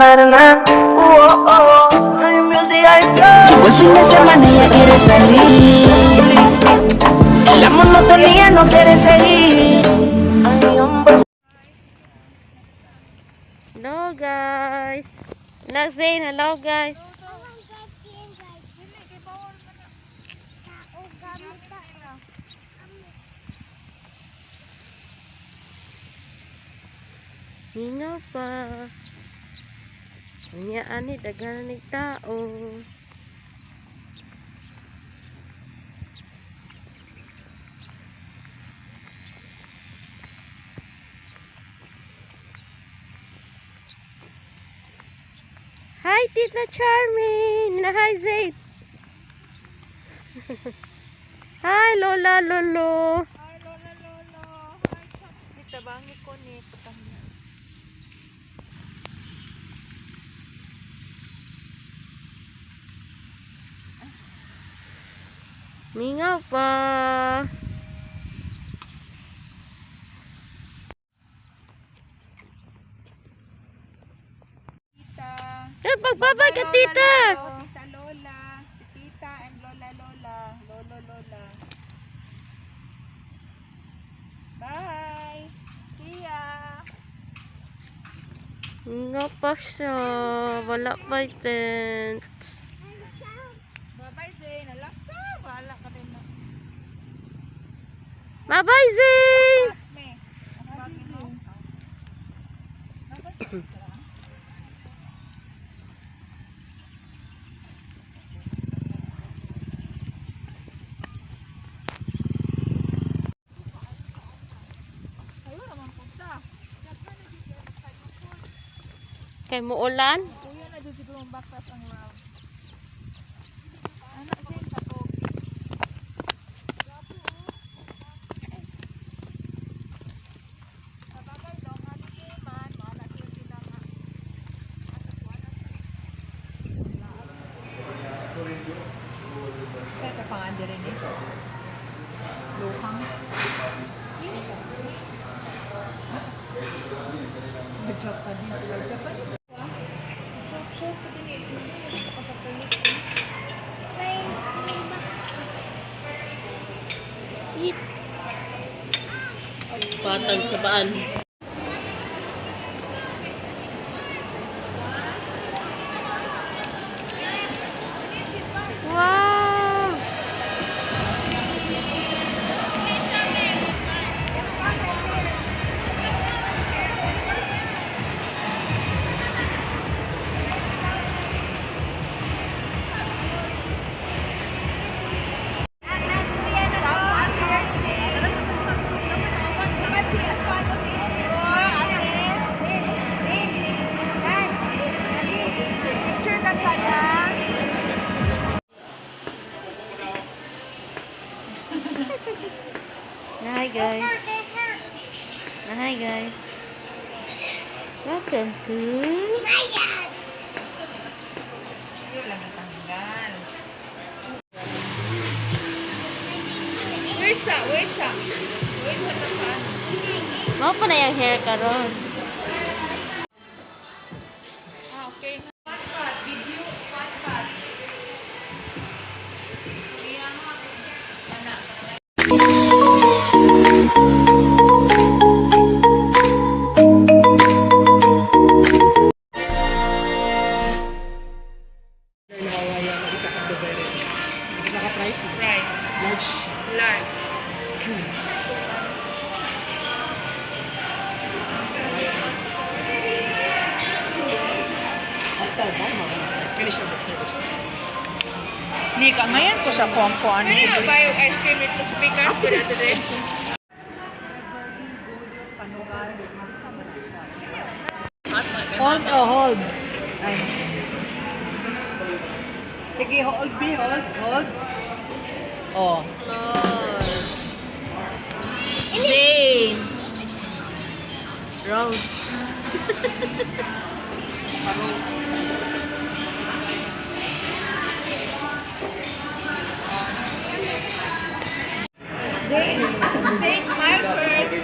na na na. Oh, oh, hay music hay flow. Llegó el fin de semana y ella quiere salir. La monotonía no quiere seguir. Ay, hombre. Hello guys. Nazane, hello guys. Hinga pa. Anya ani daghan ni tao. Hi Tita Charmin. Hi Zaid. Hi Lola Lolo. Hi, Lola, Lolo. Hi, Dita bangi ko ni patangnya. Mingaw pa. Tita. Ay, pagbabay ka tita. Tita Lola. Si Tita and Lola Lola. Lolo Lola. Bye. See ya. Mingaw pa siya. Wala pa yung tent. Bye-bye, Zay. Nalak ka. Bahala ka rin na. Bye-bye, Zane! Me. Ang bagay mo. Ayaw naman punta. Kay mo ulan? Kuya na dito siguro ang backpack ang round. Anak din sa Kobe. Sa bagay daw, haliman, maala din sila nga. Sa ito pang andi rin eh. Luhang. Japan din sila. Japan. Eat. Patag sa baan. Wow! Picture ka sana. Hi guys. Hi guys. Welcome to Wait sa tapan. Mao pa na yung hair karon. Ah, okay. Video, what? Isa ka price? Right. Large. Large. After ba? Kaya siya basta ba siya? Nika, ngayon ko sa kuwan. Ano yung buy ice cream with the speakers with the direction? Hold hold. Ay. Sige, hold. Hold. Oh. Zane. Rose. Say smile first.